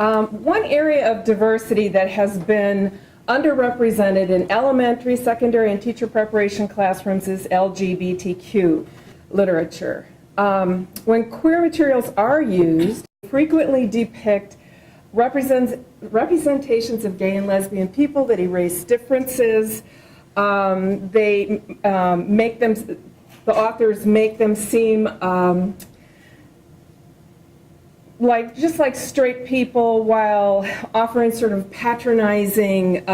One area of diversity that has been underrepresented in elementary, secondary, and teacher preparation classrooms is LGBTQ literature. When queer materials are used, they frequently depict representations of gay and lesbian people that erase differences. The authors make them seem just like straight people, while offering sort of patronizing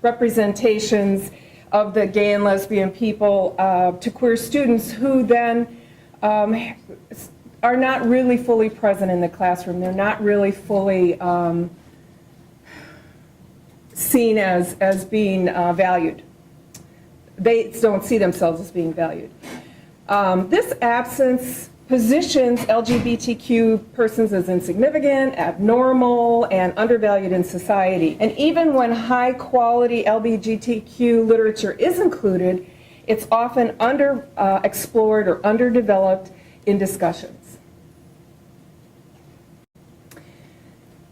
representations of the gay and lesbian people to queer students, who then are not really fully present in the classroom. They're not really fully seen as being valued. They don't see themselves as being valued. This absence positions LGBTQ persons as insignificant, abnormal, and undervalued in society. And even when high-quality LGBTQ literature is included, it's often underexplored or underdeveloped in discussions.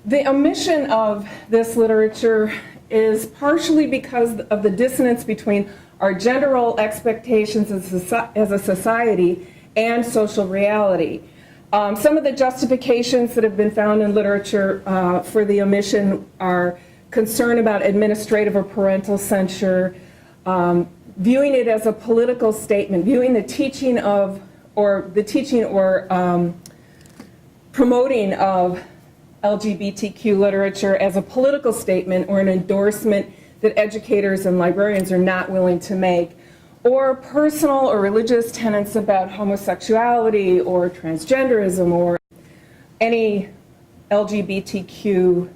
The omission of this literature is partially because of the dissonance between our gender role expectations as a society and social reality. Some of the justifications that have been found in literature for the omission are concern about administrative or parental censure, viewing it as a political statement, viewing the teaching or promoting of LGBTQ literature as a political statement or an endorsement that educators and librarians are not willing to make, or personal or religious tenets about homosexuality or transgenderism or any LGBTQ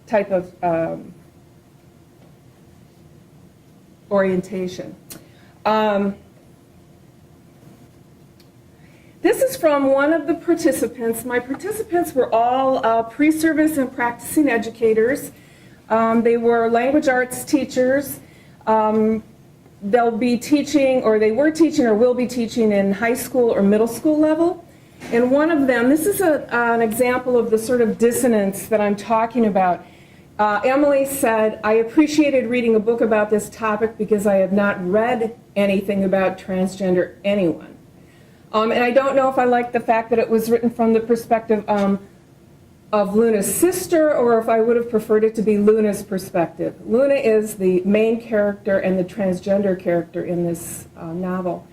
type of orientation. This is from one of the participants. My participants were all pre-service and practicing educators. They were language arts teachers. They'll be teaching, or they were teaching or will be teaching in high school or middle school level. And one of them, this is an example of the sort of dissonance that I'm talking about. Emily said, "I appreciated reading a book about this topic because I have not read anything about transgender anyone. And I don't know if I like the fact that it was written from the perspective of Luna's sister, or if I would have preferred it to be Luna's perspective." Luna is the main character and the transgender character in this novel.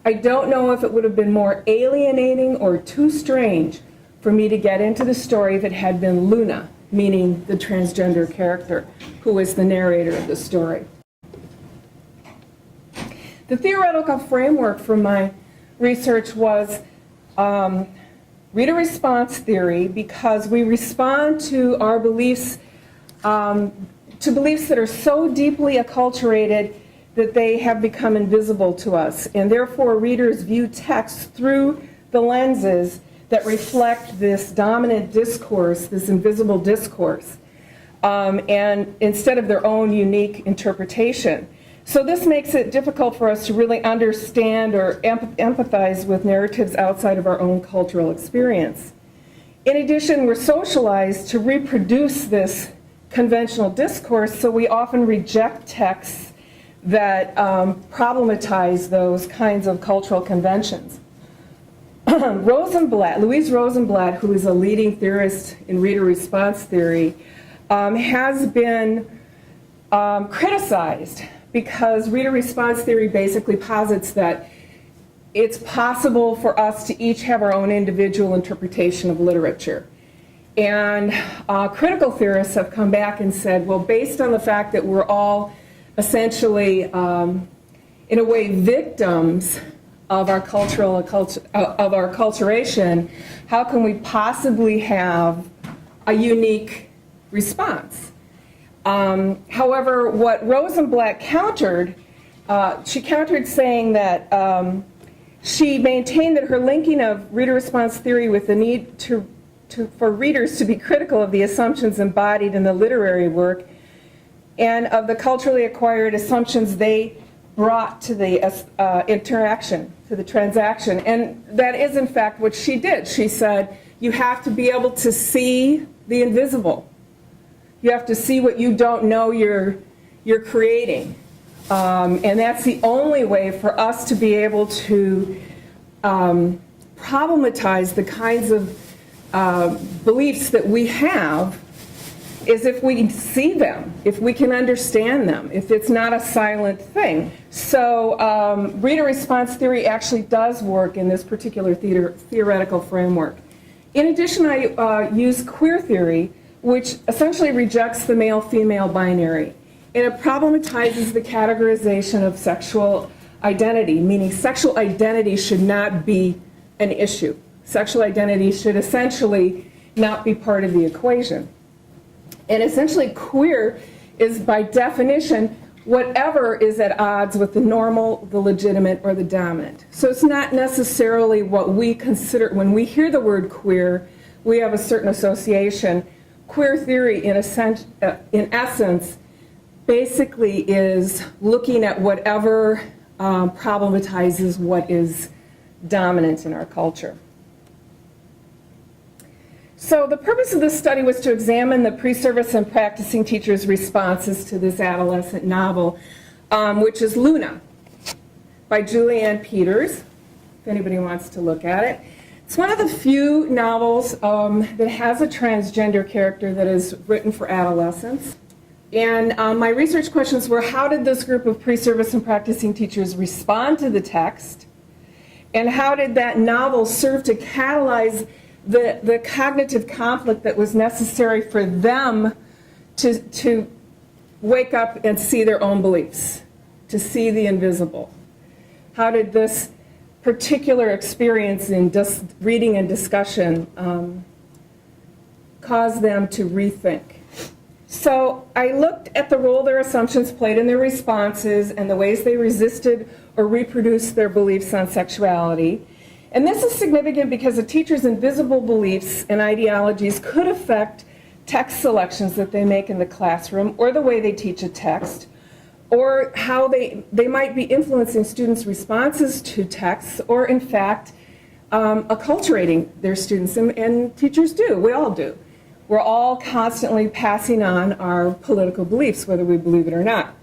"I don't know if it would have been more alienating or too strange for me to get into the story if it had been Luna," meaning the transgender character, who is the narrator of the story. The theoretical framework for my research was reader response theory, because we respond to our beliefs, to beliefs that are so deeply acculturated that they have become invisible to us. And therefore, readers view text through the lenses that reflect this dominant discourse, this invisible discourse, and instead of their own unique interpretation. So this makes it difficult for us to really understand or empathize with narratives outside of our own cultural experience. In addition, we're socialized to reproduce this conventional discourse, so we often reject texts that problematize those kinds of cultural conventions. Louise Rosenblatt, who is a leading theorist in reader response theory, has been criticized, because reader response theory basically posits that it's possible for us to each have our own individual interpretation of literature. And critical theorists have come back and said, well, based on the fact that we're all essentially, in a way, victims of our acculturation, how can we possibly have a unique response? However, what Rosenblatt countered, she countered saying that she maintained that her linking of reader response theory with the need for readers to be critical of the assumptions embodied in the literary work and of the culturally acquired assumptions they brought to the interaction, to the transaction. And that is, in fact, what she did. She said You have to be able to see the invisible. You have to see what you don't know you're creating. And that's the only way for us to be able to problematize the kinds of beliefs that we have is if we see them, if we can understand them, if it's not a silent thing. So reader response theory actually does work in this particular theoretical framework. In addition, I use queer theory, which essentially rejects the male-female binary. And it problematizes the categorization of sexual identity, meaning sexual identity should not be an issue. Sexual identity should essentially not be part of the equation. And essentially queer is by definition whatever is at odds with the normal, the legitimate, or the dominant. So it's not necessarily what we consider, when we hear the word queer, we have a certain association. Queer theory, in essence, basically is looking at whatever problematizes what is dominant in our culture. So the purpose of this study was to examine the pre-service and practicing teachers' responses to this adolescent novel, which is Luna by Julianne Peters, if anybody wants to look at it. It's one of the few novels that has a transgender character that is written for adolescents. And my research questions were, how did this group of pre-service and practicing teachers respond to the text? And how did that novel serve to catalyze the cognitive conflict that was necessary for them to wake up and see their own beliefs, to see the invisible? How did this particular experience in reading and discussion cause them to rethink? So I looked at the role their assumptions played in their responses and the ways they resisted or reproduced their beliefs on sexuality. And this is significant because a teacher's invisible beliefs and ideologies could affect text selections that they make in the classroom, or the way they teach a text, or how they might be influencing students' responses to texts, or in fact, acculturating their students, and teachers do, we all do. We're all constantly passing on our political beliefs, whether we believe it or not.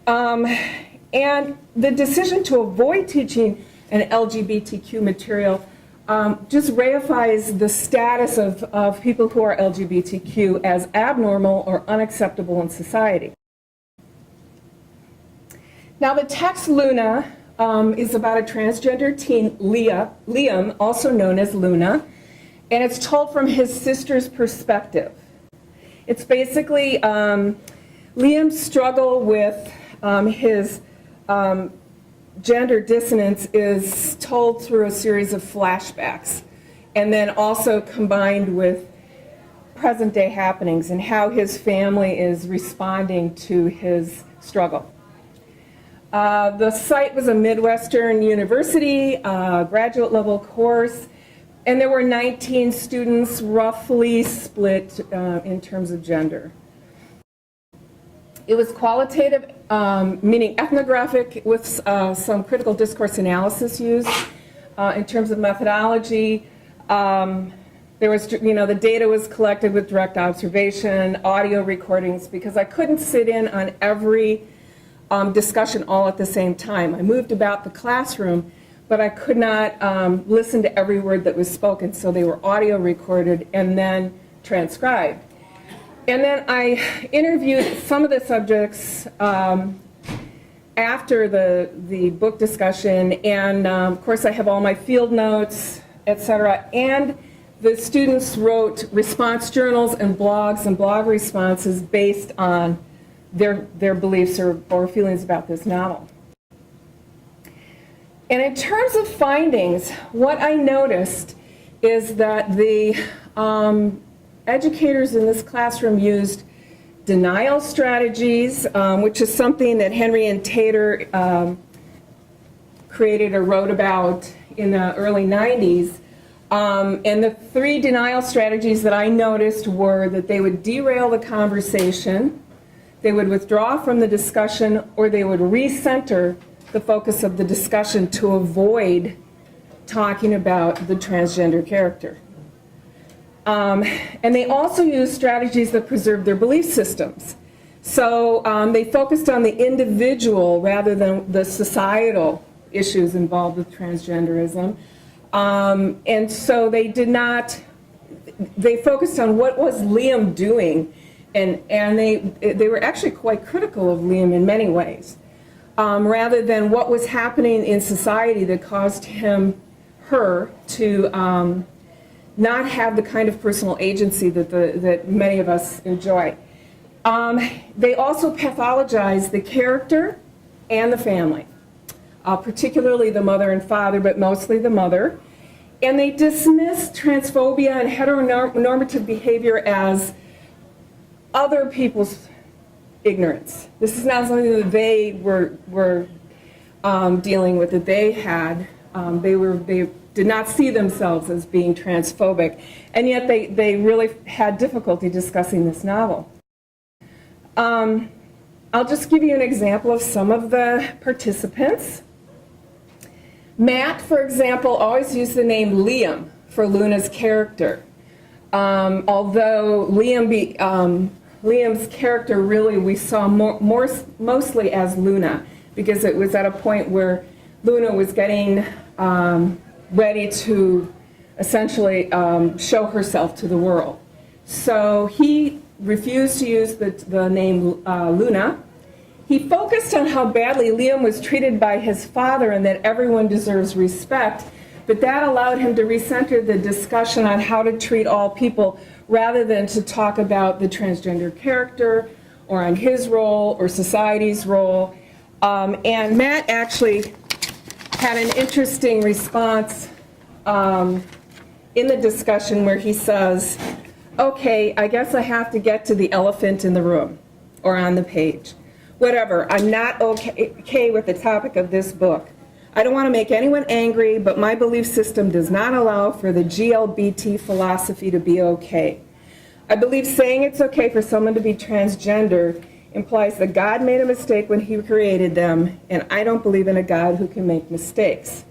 And the decision to avoid teaching an LGBTQ material just reifies the status of people who are LGBTQ as abnormal or unacceptable in society. Now the text Luna is about a transgender teen, Liam, also known as Luna, and it's told from his sister's perspective. It's basically Liam's struggle with his gender dissonance is told through a series of flashbacks, and then also combined with present-day happenings and how his family is responding to his struggle. The site was a Midwestern University graduate-level course, and there were 19 students, roughly split in terms of gender. It was qualitative, meaning ethnographic, with some critical discourse analysis used. In terms of methodology, there was, the data was collected with direct observation, audio recordings, because I couldn't sit in on every discussion all at the same time. I moved about the classroom, but I could not listen to every word that was spoken, so they were audio recorded and then transcribed. And then I interviewed some of the subjects after the book discussion, and of course I have all my field notes, etc. And the students wrote response journals and blogs and blog responses based on their beliefs or feelings about this novel. And in terms of findings, what I noticed is that the educators in this classroom used denial strategies, which is something that Henry and Tater created or wrote about in the early 90s. And the three denial strategies that I noticed were that they would derail the conversation, they would withdraw from the discussion, or they would recenter the focus of the discussion to avoid talking about the transgender character. And they also used strategies that preserved their belief systems. So they focused on the individual rather than the societal issues involved with transgenderism. And so they focused on what was Liam doing, and they were actually quite critical of Liam in many ways, rather than what was happening in society that caused her to not have the kind of personal agency that many of us enjoy. They also pathologized the character and the family, particularly the mother and father, but mostly the mother. And they dismissed transphobia and heteronormative behavior as other people's ignorance. This is not something that they were dealing with, that they had. They did not see themselves as being transphobic, and yet they really had difficulty discussing this novel. I'll just give you an example of some of the participants. Matt, for example, always used the name Liam for Luna's character, although Liam's character really we saw mostly as Luna, because it was at a point where Luna was getting ready to essentially show herself to the world. So he refused to use the name Luna. He focused on how badly Liam was treated by his father and that everyone deserves respect, but that allowed him to recenter the discussion on how to treat all people rather than to talk about the transgender character or on his role or society's role. And Matt actually had an interesting response in the discussion where he says, okay, I guess I have to get to the elephant in the room or on the page. Whatever, I'm not okay with the topic of this book. I don't want to make anyone angry, but my belief system does not allow for the GLBT philosophy to be okay. I believe saying it's okay for someone to be transgender implies that God made a mistake when he created them, and I don't believe in a God who can make mistakes.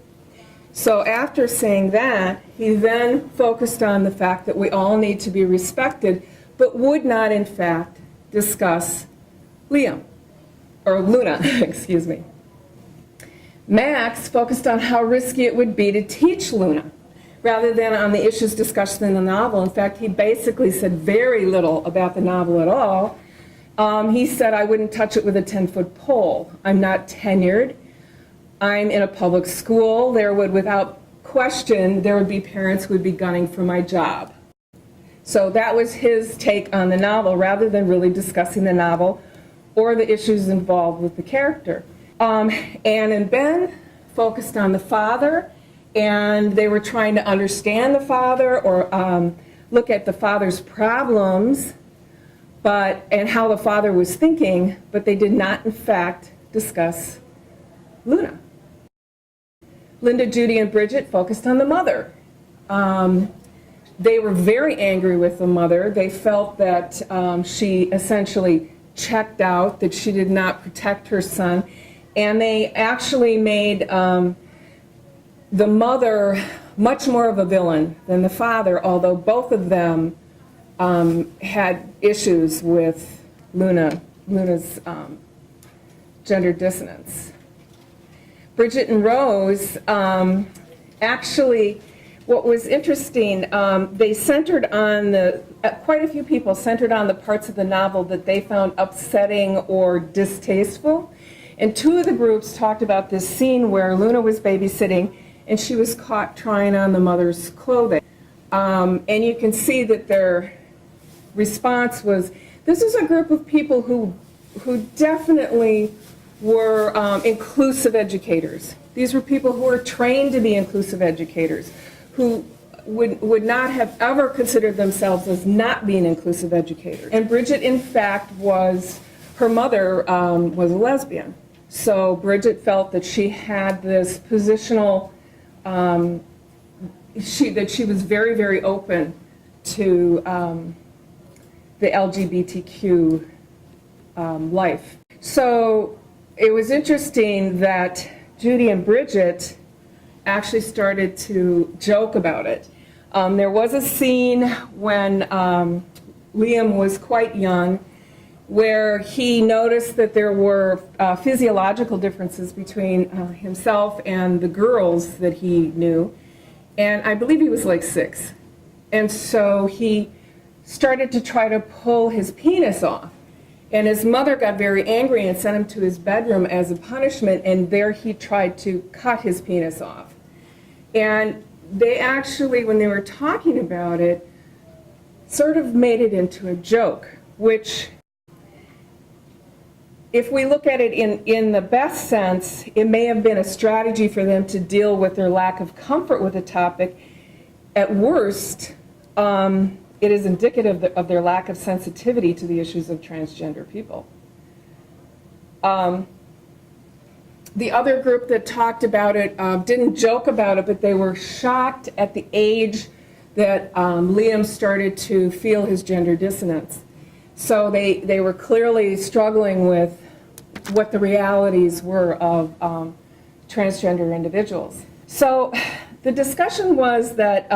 So after saying that, he then focused on the fact that we all need to be respected, but would not, in fact, discuss Liam, or Luna, excuse me. Max focused on how risky it would be to teach Luna, rather than on the issues discussed in the novel. In fact, he basically said very little about the novel at all. He said, I wouldn't touch it with a 10-foot pole. I'm not tenured. I'm in a public school. Without question, there would be parents who would be gunning for my job. So that was his take on the novel, rather than really discussing the novel or the issues involved with the character. Anne and Ben focused on the father, and they were trying to understand the father or look at the father's problems and how the father was thinking, but they did not, in fact, discuss Luna. Linda, Judy, and Bridget focused on the mother. They were very angry with the mother. They felt that she essentially checked out, that she did not protect her son, and they actually made the mother much more of a villain than the father, although both of them had issues with Luna's gender dissonance. Bridget and Rose, actually, what was interesting, they centered on quite a few people centered on the parts of the novel that they found upsetting or distasteful. And two of the groups talked about this scene where Luna was babysitting and she was caught trying on the mother's clothing. And you can see that their response was, this is a group of people who definitely were inclusive educators. These were people who were trained to be inclusive educators, who would not have ever considered themselves as not being inclusive educators. And Bridget, in fact, her mother was a lesbian. So Bridget felt that she had this positional, that she was very, very open to the LGBTQ life. So it was interesting that Judy and Bridget actually started to joke about it. There was a scene when Liam was quite young where he noticed that there were physiological differences between himself and the girls that he knew. And I believe he was like 6. And so he started to try to pull his penis off. And his mother got very angry and sent him to his bedroom as a punishment, and there he tried to cut his penis off. And they actually, when they were talking about it, sort of made it into a joke, which, if we look at it in the best sense, it may have been a strategy for them to deal with their lack of comfort with the topic. At worst, it is indicative of their lack of sensitivity to the issues of transgender people. The other group that talked about it didn't joke about it, but they were shocked at the age that Liam started to feel his gender dissonance. So they were clearly struggling with what the realities were of transgender individuals. So the discussion was that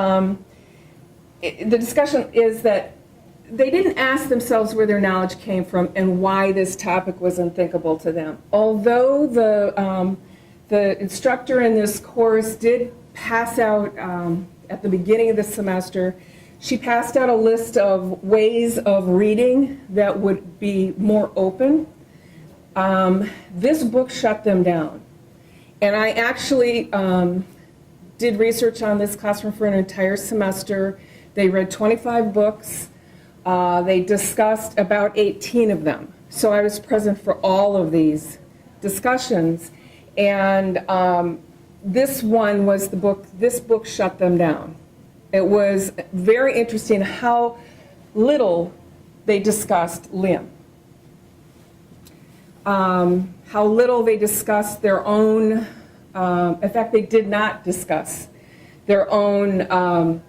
the discussion is that they didn't ask themselves where their knowledge came from and why this topic was unthinkable to them. Although the instructor in this course did pass out at the beginning of the semester, she passed out a list of ways of reading that would be more open. This book shut them down. And I actually did research on this classroom for an entire semester. They read 25 books. They discussed about 18 of them. So I was present for all of these discussions. And this one was the book, this book shut them down. It was very interesting how little they discussed Liam. How little they discussed their own, in fact, they did not discuss their own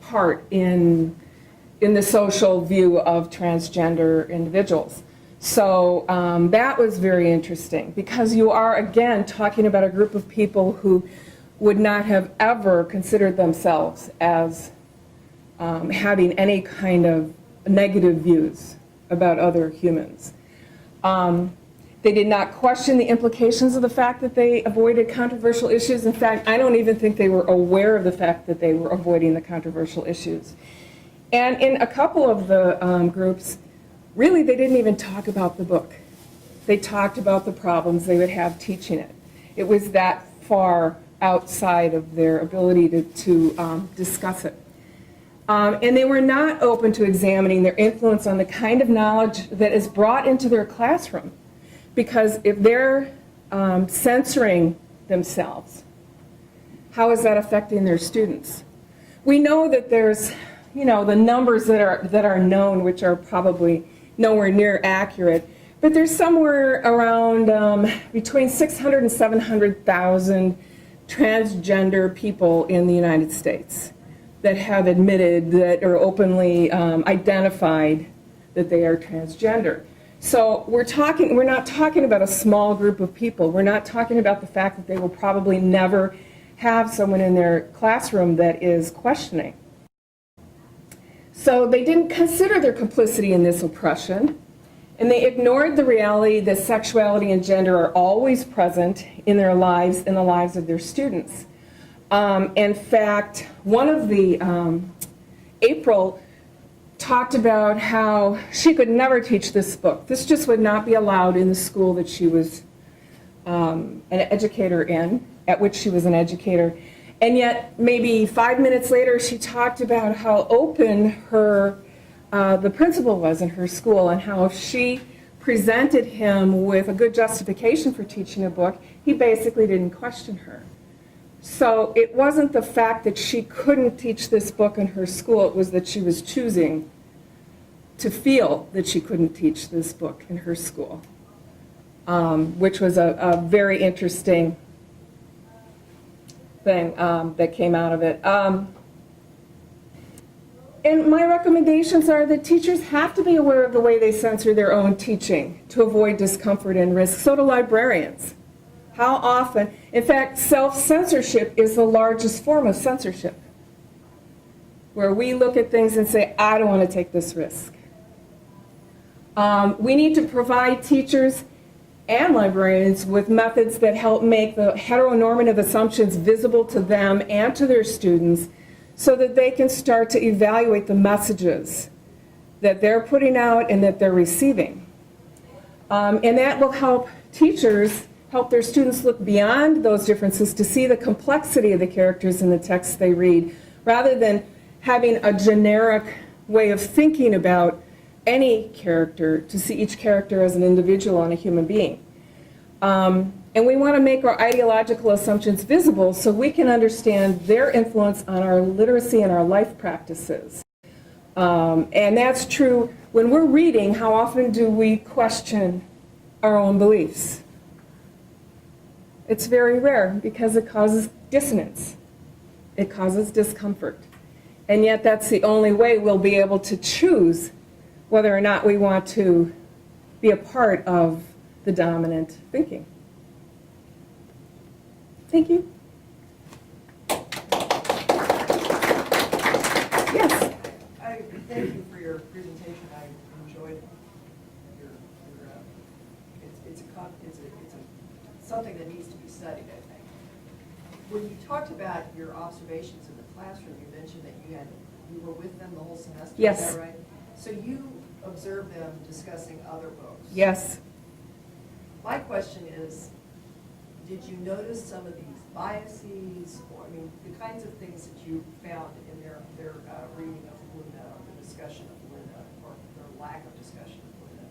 part in the social view of transgender individuals. So that was very interesting, because you are, again, talking about a group of people who would not have ever considered themselves as having any kind of negative views about other humans. They did not question the implications of the fact that they avoided controversial issues. In fact, I don't even think they were aware of the fact that they were avoiding the controversial issues. And in a couple of the groups, really they didn't even talk about the book. They talked about the problems they would have teaching it. It was that far outside of their ability to discuss it. And they were not open to examining their influence on the kind of knowledge that is brought into their classroom. Because if they're censoring themselves, how is that affecting their students? We know that there's, the numbers that are known, which are probably nowhere near accurate, but there's somewhere around between 600 and 700,000 transgender people in the United States that have admitted that or openly identified that they are transgender. So we're not talking about a small group of people. We're not talking about the fact that they will probably never have someone in their classroom that is questioning. So they didn't consider their complicity in this oppression, and they ignored the reality that sexuality and gender are always present in their lives, in the lives of their students. In fact, one of the, April, talked about how she could never teach this book. This just would not be allowed in the school that she was an educator in, at which she was an educator. And yet, maybe 5 minutes later, she talked about how open the principal was in her school, and how if she presented him with a good justification for teaching a book, he basically didn't question her. So it wasn't the fact that she couldn't teach this book in her school, it was that she was choosing to feel that she couldn't teach this book in her school, which was a very interesting thing that came out of it. And my recommendations are that teachers have to be aware of the way they censor their own teaching to avoid discomfort and risk. So do librarians. How often, in fact, self-censorship is the largest form of censorship, where we look at things and say, I don't want to take this risk. We need to provide teachers and librarians with methods that help make the heteronormative assumptions visible to them and to their students so that they can start to evaluate the messages that they're putting out and that they're receiving. And that will help teachers help their students look beyond those differences to see the complexity of the characters in the texts they read, rather than having a generic way of thinking about any character, to see each character as an individual and a human being. And we want to make our ideological assumptions visible so we can understand their influence on our literacy and our life practices. And that's true when we're reading. How often do we question our own beliefs? It's very rare because it causes dissonance. It causes discomfort. And yet that's the only way we'll be able to choose whether or not we want to be a part of the dominant thinking. Thank you. Yes? Thank you for your presentation. I enjoyed your it's something that needs to be studied, I think. When you talked about your observations in the classroom, you mentioned that you were with them the whole semester. Yes. Is that right? So you observed them discussing other books. Yes. My question is, did you notice some of these biases, or I mean, the kinds of things that you found in their reading of Luna, or the discussion of Luna, or their lack of discussion of Luna?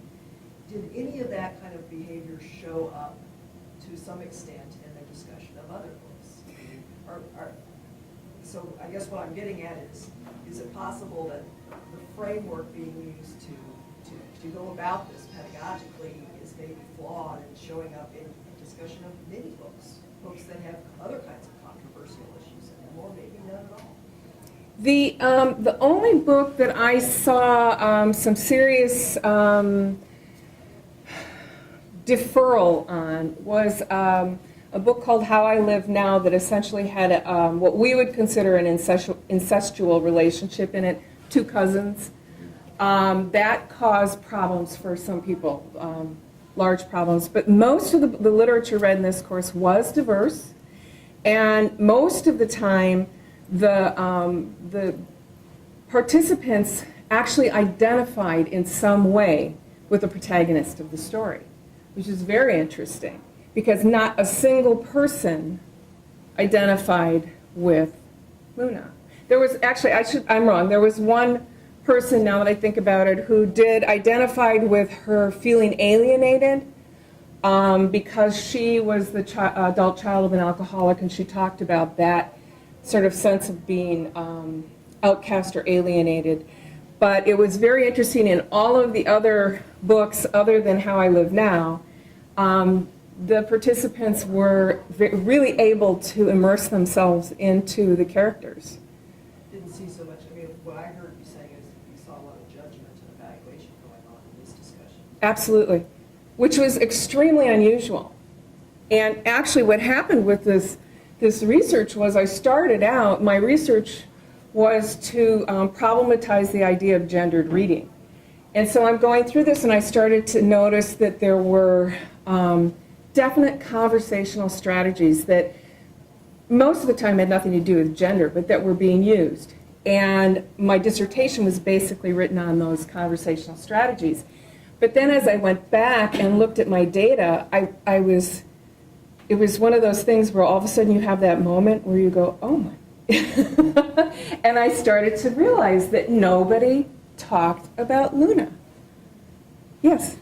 Did any of that kind of behavior show up to some extent in their discussion of other books? So I guess what I'm getting at is it possible that the framework being used to go about this pedagogically is maybe flawed and showing up in a discussion of many books that have other kinds of controversial issues in them, or maybe none at all? The only book that I saw some serious deferral on was a book called How I Live Now that essentially had what we would consider an incestual relationship in it, two cousins. That caused problems for some people, large problems. But most of the literature read in this course was diverse, and most of the time the participants actually identified in some way with the protagonist of the story, which is very interesting, because not a single person identified with Luna. There was actually, I'm wrong, there was one person, now that I think about it, who did identified with her feeling alienated because she was the adult child of an alcoholic, and she talked about that sort of sense of being outcast or alienated. But it was very interesting in all of the other books other than How I Live Now, the participants were really able to immerse themselves into the characters. Didn't see so much. I mean, what I heard you saying is you saw a lot of judgment and evaluation going on in this discussion. Absolutely, which was extremely unusual. And actually what happened with this research was I started out, my research was to problematize the idea of gendered reading. And so I'm going through this and I started to notice that there were definite conversational strategies that most of the time had nothing to do with gender, but that were being used. And my dissertation was basically written on those conversational strategies. But then as I went back and looked at my data, it was one of those things where all of a sudden you have that moment where you go, oh my. And I started to realize that nobody talked about Luna. Yes?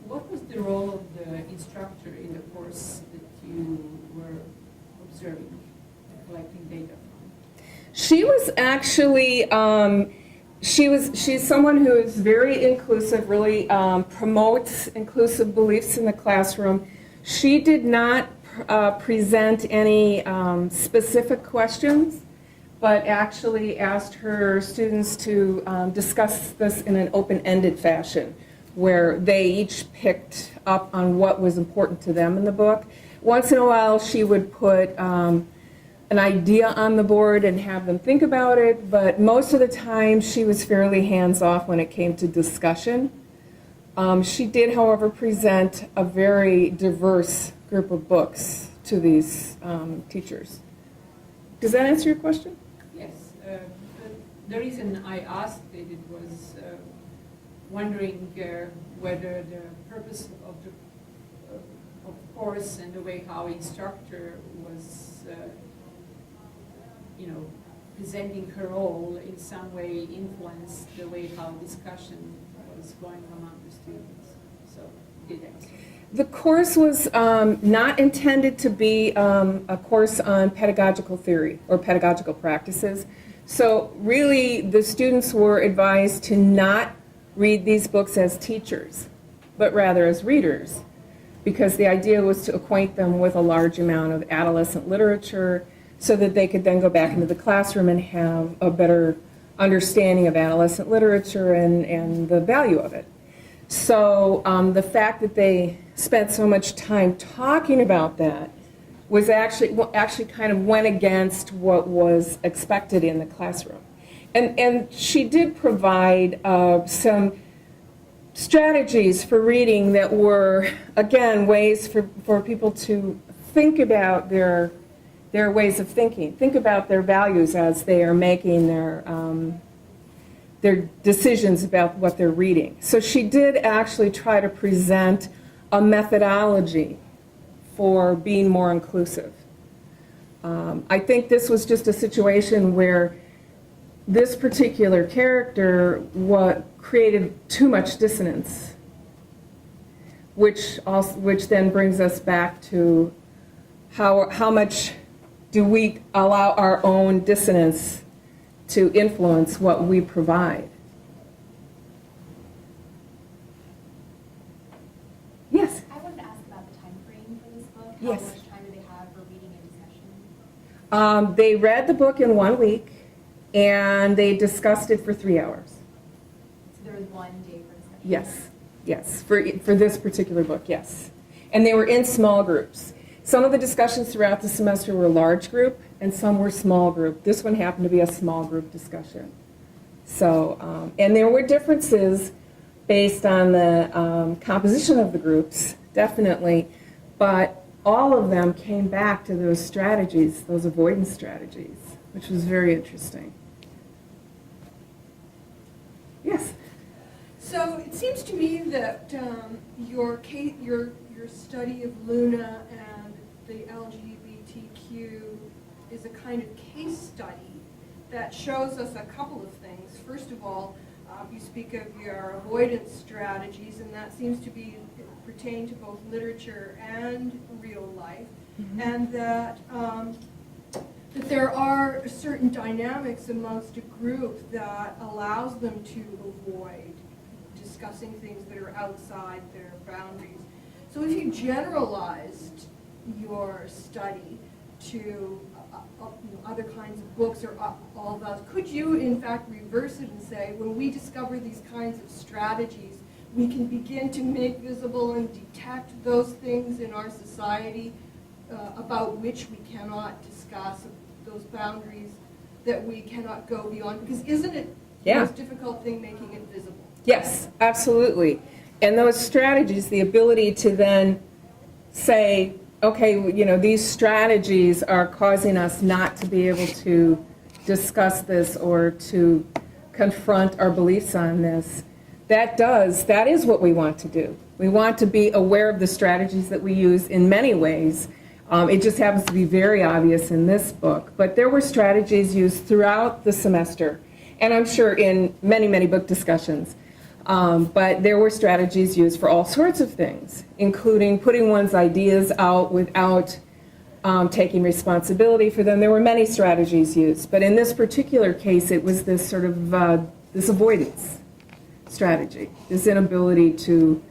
What was the role of the instructor in the course that you were observing and collecting data from? She was actually, she's someone who is very inclusive, really promotes inclusive beliefs in the classroom. She did not present any specific questions, but actually asked her students to discuss this in an open-ended fashion, where they each picked up on what was important to them in the book. Once in a while, she would put an idea on the board and have them think about it, but most of the time, she was fairly hands-off when it came to discussion. She did, however, present a very diverse group of books to these teachers. Does that answer your question? Yes. The reason I asked it was wondering whether the purpose of the course and the way how instructor was, presenting her role in some way influenced the way how discussion was going among the students. So, did answer. The course was not intended to be a course on pedagogical theory or pedagogical practices. So really, the students were advised to not read these books as teachers, but rather as readers, because the idea was to acquaint them with a large amount of adolescent literature so that they could then go back into the classroom and have a better understanding of adolescent literature and the value of it. So the fact that they spent so much time talking about that was actually kind of went against what was expected in the classroom. And she did provide some strategies for reading that were, again, ways for people to think about their ways of thinking, think about their values as they are making their decisions about what they're reading. So she did actually try to present a methodology for being more inclusive. I think this was just a situation where this particular character created too much dissonance, which then brings us back to how much do we allow our own dissonance to influence what we provide. Yes? I wanted to ask about the time frame for this book. Yes. How much time do they have for reading and discussion? They read the book in 1 week, and they discussed it for 3 hours. So there was 1 day for discussion? Yes, for this particular book, yes. And they were in small groups. Some of the discussions throughout the semester were large group, and some were small group. This one happened to be a small group discussion. So, and there were differences based on the composition of the groups, definitely, but all of them came back to those strategies, those avoidance strategies, which was very interesting. Yes? So it seems to me that your study of Luna and the LGBTQ is a kind of case study that shows us a couple of things. First of all, you speak of your avoidance strategies, and that seems to be pertain to both literature and real life, and that that there are certain dynamics amongst a group that allows them to avoid discussing things that are outside their boundaries. So if you generalized your study to other kinds of books or all those, could you in fact reverse it and say, when we discover these kinds of strategies, we can begin to make visible and detect those things in our society about which we cannot discuss, those boundaries that we cannot go beyond? Because isn't it the most difficult thing, making it visible? Yes, absolutely. And those strategies, the ability to then say, okay, these strategies are causing us not to be able to discuss this or to confront our beliefs on this. That is what we want to do. We want to be aware of the strategies that we use in many ways. It just happens to be very obvious in this book. But there were strategies used throughout the semester, and I'm sure in many, many book discussions. But there were strategies used for all sorts of things, including putting one's ideas out without taking responsibility for them. There were many strategies used. But in this particular case, it was this sort of this avoidance strategy, this inability to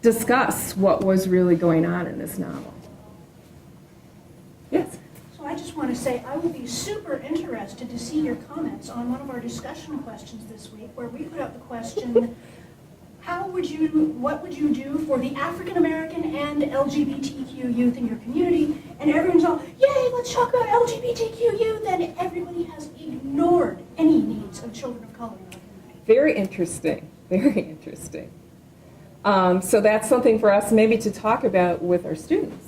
discuss what was really going on in this novel. Yes? So I just want to say I will be super interested to see your comments on one of our discussion questions this week, where we put out the question, what would you do for the African American and LGBTQ youth in your community? And everyone's all, yay, let's talk about LGBTQ youth, and everybody has ignored any needs of children of color in our community. Very interesting, very interesting. So that's something for us maybe to talk about with our students,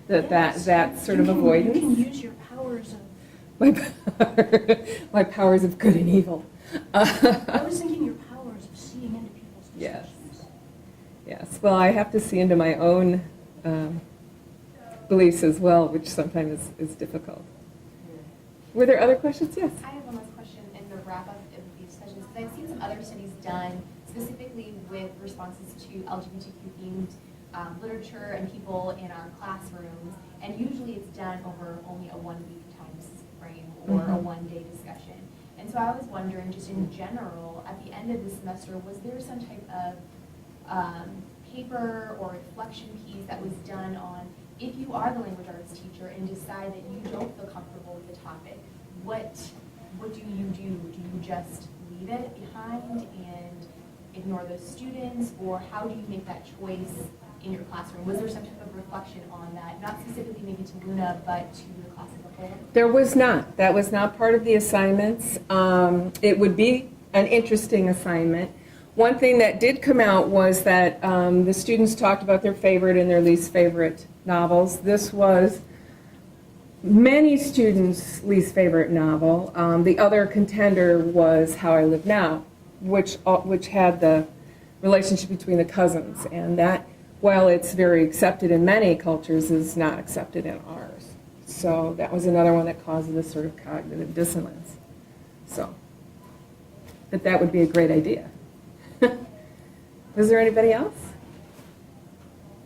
Yes. that sort of You can avoidance. use your powers of, My powers of good and evil. I was thinking your powers of seeing into people's Yes. discussions. Yes, well, I have to see into my own beliefs as well, which sometimes is difficult. Were there other questions? Yes. I have one last question in the wrap-up of these sessions, because I've seen some other studies done specifically with responses to LGBTQ-themed literature and people in our classrooms, and usually it's done over only a one-week time frame or a one-day discussion. And so I was wondering, just in general, at the end of the semester, was there some type of paper or reflection piece that was done on, if you are the language arts teacher and decide that you don't feel comfortable with the topic, what do you do? Do you just leave it behind and ignore those students, or how do you make that choice in your classroom? Was there some type of reflection on that, not specifically maybe to Luna, but to the class as a whole? There was not. That was not part of the assignments. It would be an interesting assignment. One thing that did come out was that the students talked about their favorite and their least favorite novels. This was many students' least favorite novel. The other contender was How I Live Now, which had the relationship between the cousins, and that, while it's very accepted in many cultures, is not accepted in ours. So that was another one that caused this sort of cognitive dissonance. So, but that would be a great idea. Was there anybody else?